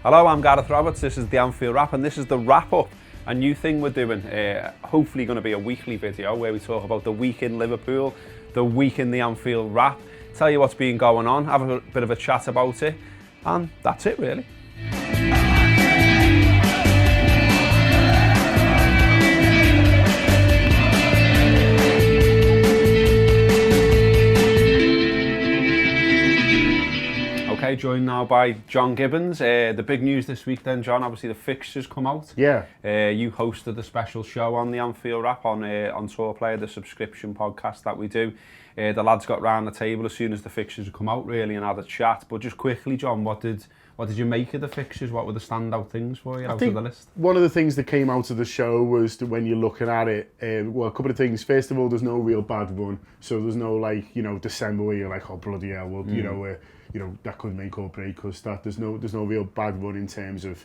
Hello, I'm Gareth Roberts, this is the Anfield Wrap and this is the wrap up, a new thing we're doing, hopefully going to be a weekly video where we talk about the week in Liverpool, the week in the Anfield Wrap, tell you what's been going on, have a bit of a chat about it, and that's it really. Okay, joined now by John Gibbons. The big news this week then, John, obviously the fixtures come out. Yeah. You hosted the special show on the Anfield Wrap on Tour Player, the subscription podcast that we do. The lads got round the table as soon as the fixtures come out really and had a chat. But just quickly, John, what did you make of the fixtures? What were the standout things for you out of the list? One of the things that came out of the show was that when you're looking at it, well, a couple of things. First of all, there's no real bad run. So there's no December where you're like, oh bloody hell, well, that could make or break us. There's no real bad run in terms of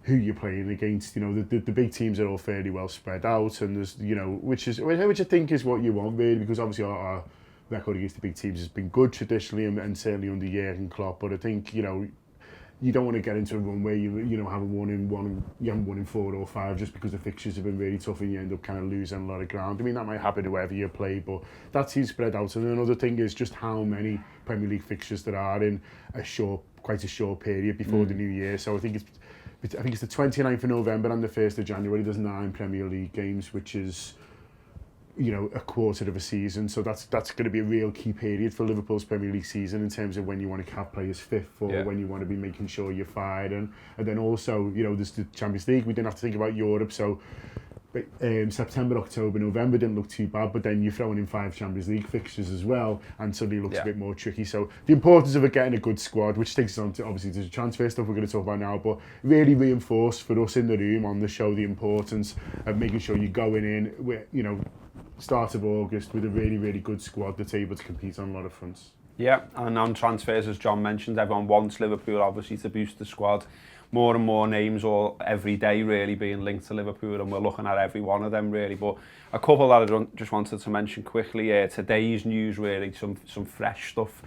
who you're playing against. The big teams are all fairly well spread out, and there's which I think is what you want really, because obviously our record against the big teams has been good traditionally and certainly under Jurgen Klopp. But I think you don't want to get into a run where you haven't won in 4 or 5 just because the fixtures have been really tough and you end up kind of losing a lot of ground. I mean, that might happen to wherever you play, but that seems spread out. And another thing is just how many Premier League fixtures there are in quite a short period before the new year. So I think it's the 29th of November and the 1st of January. There's 9 Premier League games, which is a quarter of a season, so that's going to be a real key period for Liverpool's Premier League season in terms of when you want to have players fit for, when you want to be making sure you're fired, and then also there's the Champions League. We didn't have to think about Europe, so September, October, November didn't look too bad, but then you're throwing in 5 Champions League fixtures as well, and suddenly it looks a bit more tricky. So the importance of getting a good squad, which takes us on to obviously the transfer stuff we're going to talk about now, but really reinforced for us in the room on the show the importance of making sure you're going in with start of August with a really, really good squad that's able to compete on a lot of fronts. Yeah, and on transfers, as John mentioned, everyone wants Liverpool obviously to boost the squad. More and more names all every day really being linked to Liverpool, and we're looking at every one of them really. But a couple that I just wanted to mention quickly, today's news really, some fresh stuff.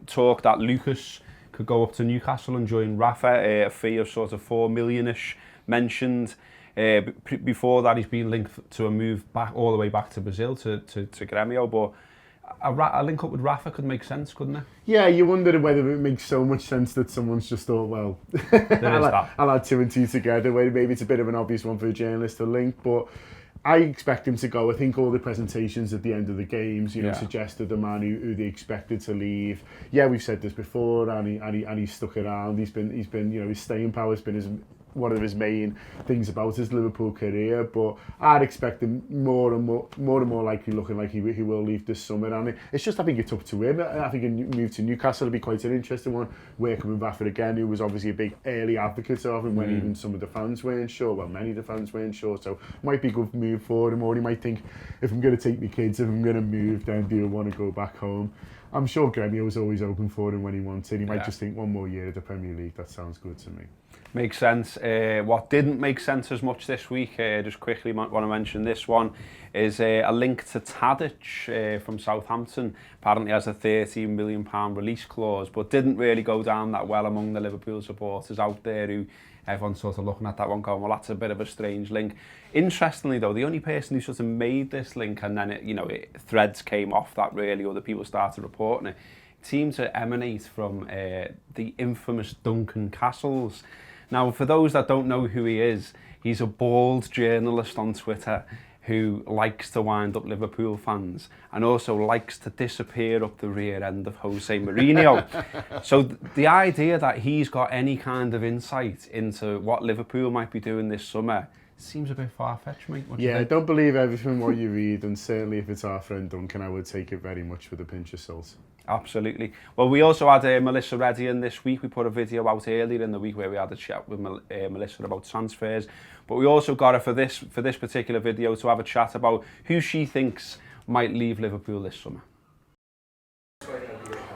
Talk that Lucas could go up to Newcastle and join Rafa, a fee of sort of 4 million-ish mentioned. Before that, he's been linked to a move back all the way back to Brazil to Grêmio, but a link up with Rafa could make sense, couldn't it? Yeah, you wonder whether it makes so much sense that someone's just thought, well, I'll add 2 and 2 together. Maybe it's a bit of an obvious one for a journalist to link, but I expect him to go. I think all the presentations at the end of the games, suggested the man who they expected to leave. Yeah, we've said this before, and he stuck around. He's been his staying power has been one of his main things about his Liverpool career, but I'd expect him more and more likely looking like he will leave this summer. And it's just, I think it's up to him. I think a move to Newcastle will be quite an interesting one, working with Rafa again, who was obviously a big early advocate of him when even some of the fans weren't sure, well, many of the fans weren't sure, so might be a good move for him. Or he might think, if I'm going to take my kids, if I'm going to move, then do I want to go back home? I'm sure Grêmio was always open for him when he wanted. He might just think 1 more year at the Premier League. That sounds good to me. Makes sense. What didn't make sense as much this week, just quickly want to mention this one, is a link to Tadic from Southampton. Apparently has a £13 million release clause, but didn't really go down that well among the Liverpool supporters out there, who everyone's sort of looking at that one going, well, that's a bit of a strange link. Interestingly though, the only person who sort of made this link, and then threads came off that really, other people started reporting it, seemed to emanate from the infamous Duncan Castles. Now, for those that don't know who he is, he's a bald journalist on Twitter who likes to wind up Liverpool fans and also likes to disappear up the rear end of Jose Mourinho. So the idea that he's got any kind of insight into what Liverpool might be doing this summer seems a bit far-fetched, mate. Yeah, don't believe everything what you read, and certainly if it's our friend Duncan, I would take it very much with a pinch of salt. Absolutely. Well, we also had Melissa Reddy in this week. We put a video out earlier in the week where we had a chat with Melissa about transfers. But we also got her for this particular video to have a chat about who she thinks might leave Liverpool this summer.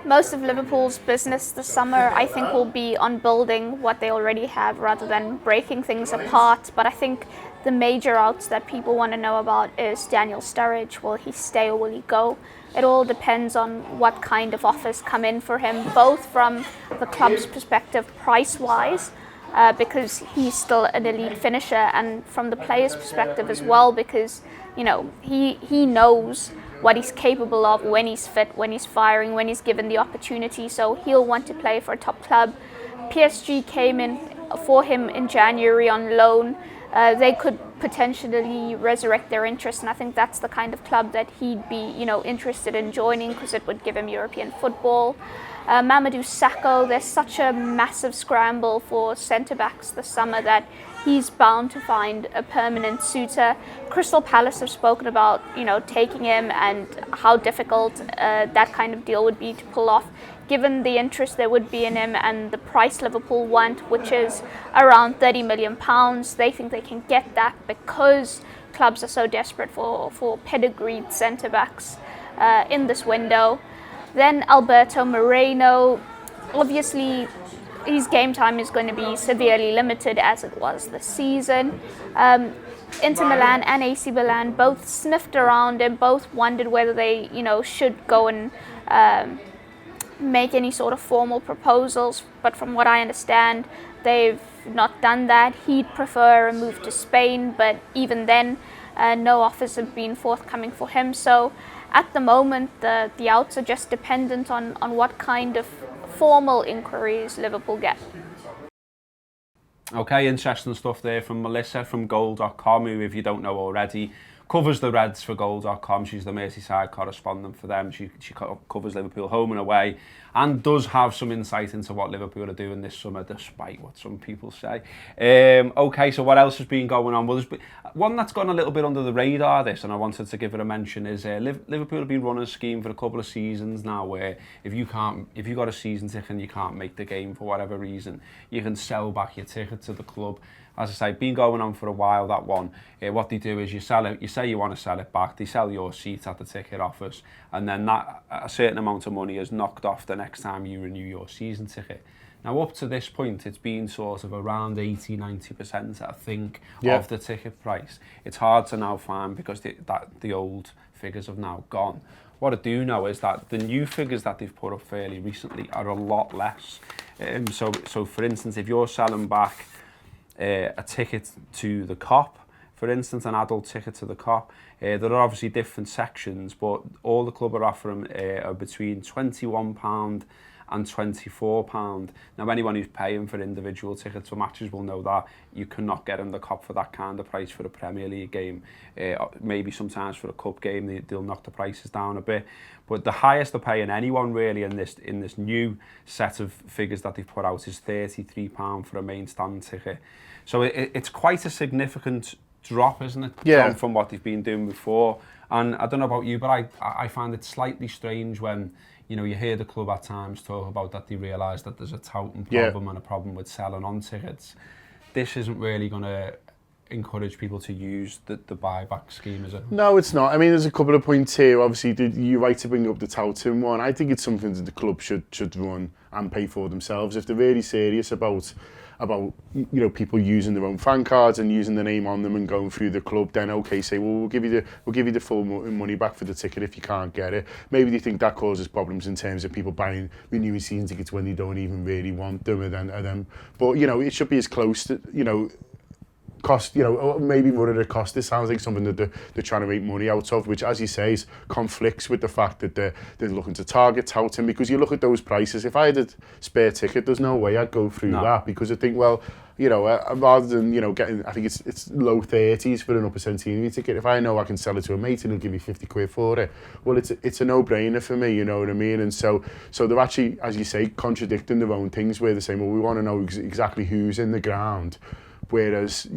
Most of Liverpool's business this summer, I think, will be on building what they already have rather than breaking things apart. But I think the major outs that people want to know about is Daniel Sturridge. Will he stay or will he go? It all depends on what kind of offers come in for him, both from the club's perspective price-wise, because he's still an elite finisher, and from the player's perspective as well, because he knows what he's capable of when he's fit, when he's firing, when he's given the opportunity. So he'll want to play for a top club. PSG came in for him in January on loan. They could potentially resurrect their interest, and I think that's the kind of club that he'd be, interested in joining, because it would give him European football. Mamadou Sakho, there's such a massive scramble for centre-backs this summer that he's bound to find a permanent suitor. Crystal Palace have spoken about, taking him and how difficult that kind of deal would be to pull off, given the interest there would be in him and the price Liverpool want, which is around £30 million. They think they can get that because clubs are so desperate for pedigreed centre-backs in this window. Then Alberto Moreno, obviously his game time is going to be severely limited as it was this season. Inter Milan and AC Milan both sniffed around him, both wondered whether they, should go and make any sort of formal proposals, but from what I understand, they've not done that. He'd prefer a move to Spain, but even then, no offers have been forthcoming for him. So at the moment, the outs are just dependent on what kind of formal inquiries Liverpool get. Okay, interesting stuff there from Melissa from Goal.com, who, if you don't know already, covers the Reds for Goal.com. She's the Merseyside correspondent for them. She covers Liverpool home and away, and does have some insight into what Liverpool are doing this summer, despite what some people say. Okay, so what else has been going on? Well, there's been one that's gone a little bit under the radar, this, and I wanted to give it a mention, is Liverpool have been running a scheme for a couple of seasons now, where if you got a season ticket and you can't make the game for whatever reason, you can sell back your ticket to the club. As I say, been going on for a while, that one. What they do is you sell it, you say you want to sell it back, they sell your seat at the ticket office, and then that a certain amount of money is knocked off the next time you renew your season ticket. Now, up to this point, it's been sort of around 80-90%, I think, of the ticket price. It's hard to now find because the old figures have now gone. What I do know is that the new figures that they've put up fairly recently are a lot less. So for instance, if you're selling back a ticket to the COP, for instance, an adult ticket to the COP, there are obviously different sections, but all the club are offering are between £21 and £24. Now, anyone who's paying for individual tickets for matches will know that you cannot get in the COP for that kind of price for a Premier League game. Maybe sometimes for a cup game they'll knock the prices down a bit, but the highest they're paying anyone really in this new set of figures that they've put out is £33 for a main stand ticket. So it's quite a significant drop, isn't it? Yeah. From what they've been doing before. And I don't know about you, but I find it slightly strange when you hear the club at times talk about that they realise that there's a touting problem and a problem with selling on tickets. This isn't really going to encourage people to use the buyback scheme, is it? No, it's not. I mean, there's a couple of points here. Obviously, you're right to bring up the touting one. I think it's something that the club should run and pay for themselves. If they're really serious about people using their own fan cards and using the name on them and going through the club, then okay, say, well, we'll give you the full money back for the ticket if you can't get it. Maybe they think that causes problems in terms of people renewing season tickets when they don't even really want them, and then but it should be as close to cost, maybe what it cost. This sounds like something that they're trying to make money out of, which, as you say, conflicts with the fact that they're looking to target touting, because you look at those prices. If I had a spare ticket, there's no way I'd go through that, because I think, well, rather than getting, I think it's low 30s for an upper centenary ticket. If I know I can sell it to a mate and he'll give me 50 quid for it, well, it's a no-brainer for me, you know what I mean? And so they're actually, as you say, contradicting their own things, where they're saying, well, we want to know exactly who's in the ground. Whereas,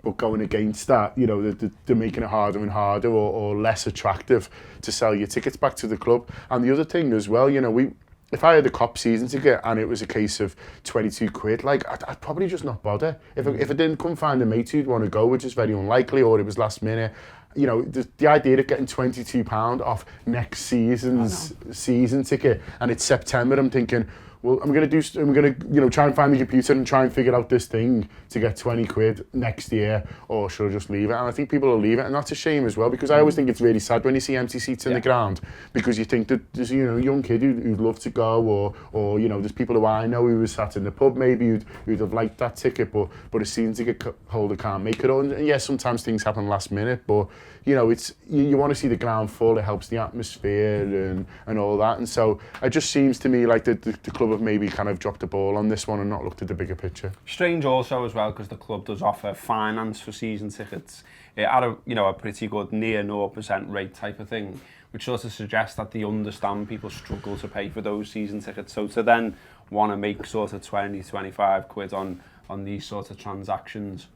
but going against that, they're making it harder and harder or less attractive to sell your tickets back to the club. And the other thing as well, if I had a COP season ticket and it was a case of 22 quid, I'd probably just not bother. If I didn't come find a mate who'd want to go, which is very unlikely, or it was last minute, the idea of getting £22 off next season's season ticket, and it's September, I'm thinking, well, I'm going to try and find the computer and try and figure out this thing to get 20 quid next year, or should I just leave it? And I think people will leave it, and that's a shame as well, because I always think it's really sad when you see empty seats in the ground, because you think that there's, you know, a young kid who'd love to go, or you know, there's people who I know who was sat in the pub maybe who'd have liked that ticket, but a season ticket holder can't make it. And yes, sometimes things happen last minute, but you know, it's you want to see the ground full. It helps the atmosphere and all that. And so it just seems to me like the club have maybe kind of dropped the ball on this one and not looked at the bigger picture. Strange also as well, because the club does offer finance for season tickets at a pretty good near 0% rate type of thing, which sort of suggests that they understand people struggle to pay for those season tickets. So to then want to make sort of 20-25 quid on these sort of transactions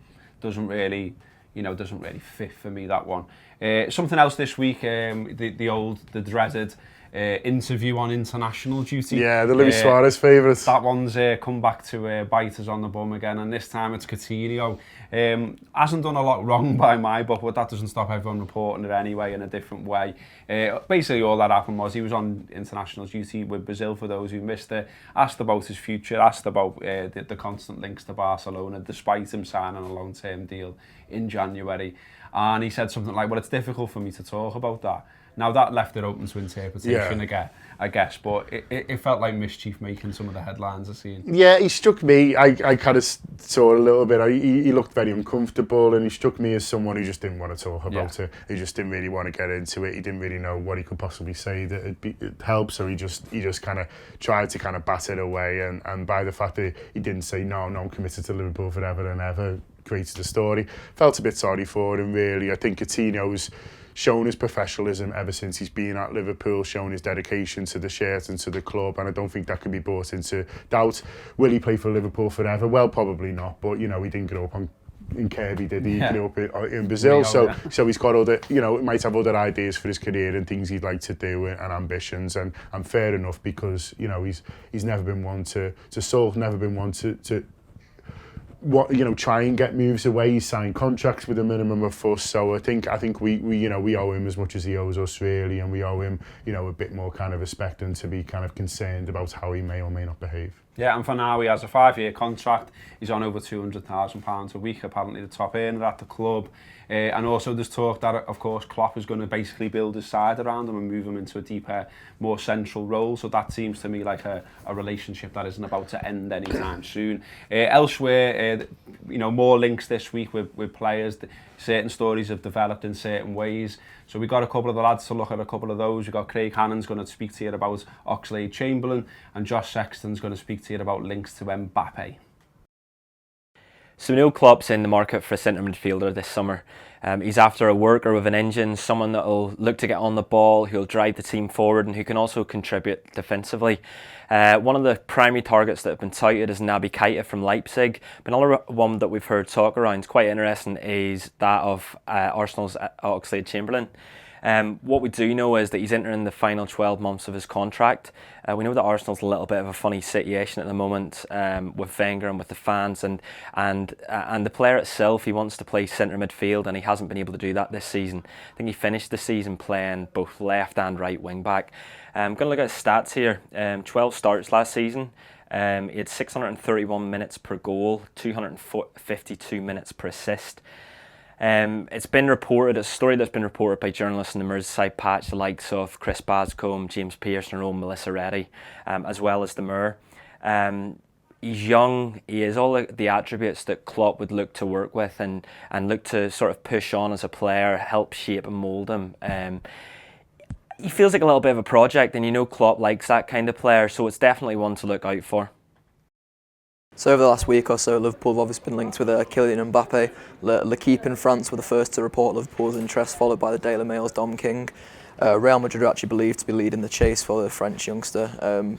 doesn't really fit for me, that one. Something else this week, the dreaded interview on international duty. Yeah, the Luis Suarez favourite. That one's come back to bite us on the bum again, and this time it's Coutinho. Hasn't done a lot wrong by my book, but that doesn't stop everyone reporting it anyway in a different way. Basically all that happened was he was on international duty with Brazil, for those who missed it, asked about his future, asked about the constant links to Barcelona, despite him signing a long-term deal in January. And he said something like, well, it's difficult for me to talk about that. Now, that left it open to interpretation again, I guess, but it felt like mischief making some of the headlines I've seen. Yeah, he struck me, I kind of saw a little bit, he looked very uncomfortable, and he struck me as someone who just didn't want to talk about it. He just didn't really want to get into it. He didn't really know what he could possibly say that it'd help, so he just kind of tried to kind of bat it away, and by the fact that he didn't say, no, I'm committed to Liverpool forever and ever, created a story. Felt a bit sorry for him, really. I think Coutinho's shown his professionalism ever since he's been at Liverpool, shown his dedication to the shirt and to the club, and I don't think that can be brought into doubt. Will he play for Liverpool forever? Well, probably not, but you know, he didn't grow up in Kirby, did he? He grew up in Brazil, so he's got other, you know, might have other ideas for his career and things he'd like to do and ambitions, and fair enough, because you know, he's never been one to sulk, never been one to try and get moves away. He signed contracts with a minimum of fuss, so I think we owe him as much as he owes us, really, and we owe him, you know, a bit more kind of respect and to be kind of concerned about how he may or may not behave. Yeah, and for now he has a 5-year contract. He's on over £200,000 a week, apparently the top earner at the club. And also there's talk that, of course, Klopp is going to basically build his side around him and move him into a deeper, more central role. So that seems to me like a relationship that isn't about to end anytime soon. Elsewhere, more links this week with players. Certain stories have developed in certain ways. So we got a couple of the lads to look at a couple of those. We've got Craig Hannan's going to speak to you about Oxlade-Chamberlain, and Josh Sexton's going to speak to you about links to Mbappe. So we know Klopp's in the market for a centre midfielder this summer. He's after a worker with an engine, someone that will look to get on the ball, who'll drive the team forward and who can also contribute defensively. One of the primary targets that have been touted is Naby Keita from Leipzig. But another one that we've heard talk around, quite interesting, is that of Arsenal's Oxlade-Chamberlain. What we do know is that he's entering the final 12 months of his contract. We know that Arsenal's a little bit of a funny situation at the moment with Wenger and with the fans, and the player itself. He wants to play centre midfield, and he hasn't been able to do that this season. I think he finished the season playing both left and right wing back. I'm going to look at his stats here. 12 starts last season. He had 631 minutes per goal, 252 minutes per assist. It's been reported, a story that's been reported by journalists in the Merseyside patch, the likes of Chris Bascombe, James Pearson, and Melissa Reddy, as well as the Mir. He's young, he has all the attributes that Klopp would look to work with and look to sort of push on as a player, help shape and mould him. He feels like a little bit of a project, and you know Klopp likes that kind of player, so it's definitely one to look out for. So over the last week or so, Liverpool have obviously been linked with Kylian Mbappe. L'Equipe in France were the first to report Liverpool's interest, followed by the Daily Mail's Dom King. Real Madrid are actually believed to be leading the chase for the French youngster,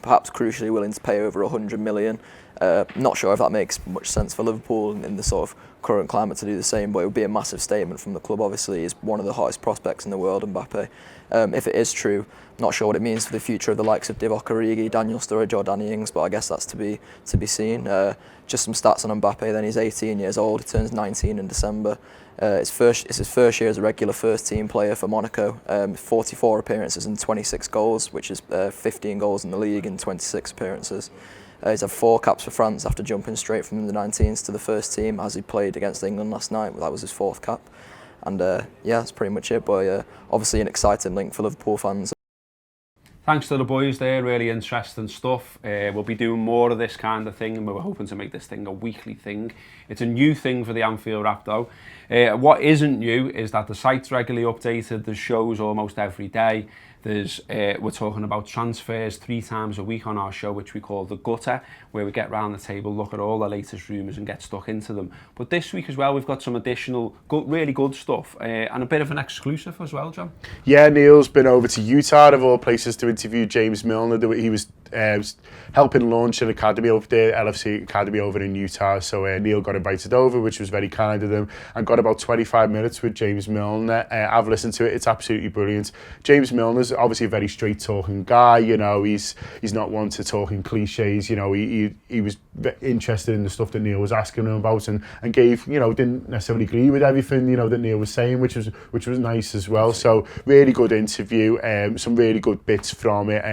perhaps crucially willing to pay over 100 million. Not sure if that makes much sense for Liverpool in the sort of current climate to do the same, but it would be a massive statement from the club. Obviously, he's one of the hottest prospects in the world, Mbappe. If it is true, Not sure what it means for the future of the likes of Divock Origi, Daniel Sturridge or Danny Ings, but I guess that's to be seen. Just some stats on Mbappe then. He's 18 years old, he turns 19 in December. It's his first year as a regular first team player for Monaco. 44 appearances and 26 goals, which is 15 goals in the league in 26 appearances. He's had 4 caps for France after jumping straight from the 19s to the first team as he played against England last night. That was his 4th cap. And yeah, that's pretty much it. But obviously an exciting link for Liverpool fans. Thanks to the boys there, really interesting stuff. We'll be doing more of this kind of thing, and we're hoping to make this thing a weekly thing. It's a new thing for the Anfield Wrap though. What isn't new is that the site's regularly updated. There's shows almost every day. We're talking about transfers 3 times a week on our show, which we call The Gutter, where we get round the table, look at all the latest rumours and get stuck into them. But this week as well, we've got some additional really good stuff and a bit of an exclusive as well, John. Yeah, Neil's been over to Utah, of all places, to interview James Milner. He was helping launch an academy over there, LFC Academy over in Utah. So Neil got invited over, which was very kind of them, and got about 25 minutes with James Milner. I've listened to it. It's absolutely brilliant. James Milner's obviously a very straight talking guy. You know, he's not one to talk in cliches. You know, he was interested in the stuff that Neil was asking him about, and gave, you know, didn't necessarily agree with everything, you know, that Neil was saying, which was nice as well. So really good interview. Some really good bits from it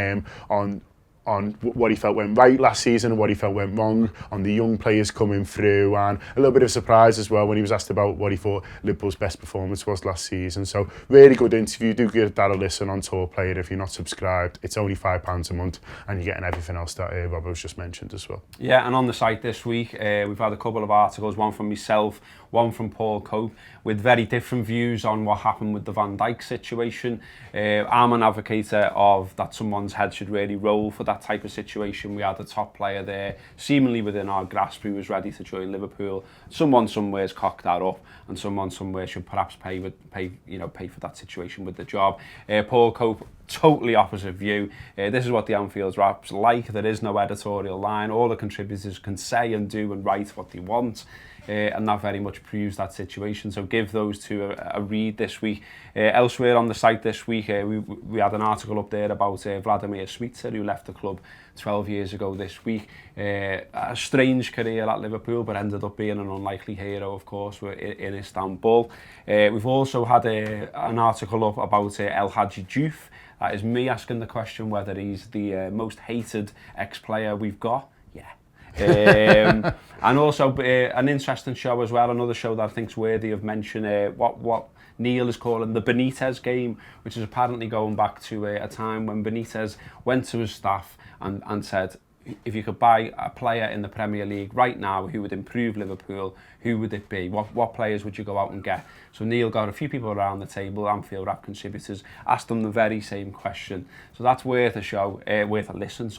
on what he felt went right last season and what he felt went wrong, on the young players coming through, and a little bit of surprise as well when he was asked about what he thought Liverpool's best performance was last season. So really good interview. Do give that a listen on Tour Player if you're not subscribed. It's only £5 a month, and you're getting everything else that Robert was just mentioned as well. Yeah, and on the site this week we've had a couple of articles, one from myself, one from Paul Cope, with very different views on what happened with the Van Dijk situation. I'm an advocate of that someone's head should really roll for that type of situation. We had a top player there, seemingly within our grasp, who was ready to join Liverpool. Someone somewhere's cocked that up, and someone somewhere should perhaps pay for that situation with the job. Paul Cope, totally opposite view. This is what the Anfield Wrap's like. There is no editorial line. All the contributors can say and do and write what they want. And that very much proves that situation. So give those two a read this week. Elsewhere on the site this week, we had an article up there about Vladimir Svica, who left the club 12 years ago this week. A strange career at Liverpool, but ended up being an unlikely hero, of course, in Istanbul. We've also had an article up about El Hadji Diouf. That is me asking the question whether he's the most hated ex-player we've got. Yeah. And also an interesting show as well, another show that I think's worthy of mention, what Neil is calling the Benitez game, which is apparently going back to a time when Benitez went to his staff and said, if you could buy a player in the Premier League right now who would improve Liverpool, who would it be? What players would you go out and get? So Neil got a few people around the table, Anfield Wrap contributors, asked them the very same question. So that's worth a listen,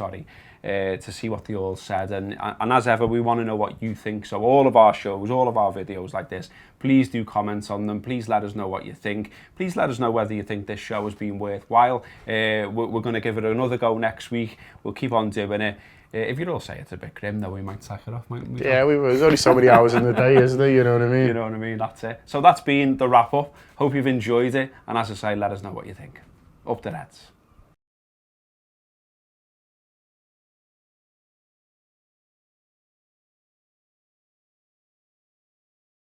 to see what they all said. And as ever, we want to know what you think. So all of our shows, all of our videos like this, please do comment on them. Please let us know what you think. Please let us know whether you think this show has been worthwhile. We're going to give it another go next week. We'll keep on doing it. If you'd all say it's a bit grim, though, we might sack it off, mightn't we? Yeah, there's only so many hours in the day, isn't there? You know what I mean? You know what I mean, that's it. So that's been the wrap-up. Hope you've enjoyed it. And as I say, let us know what you think. Up the Reds.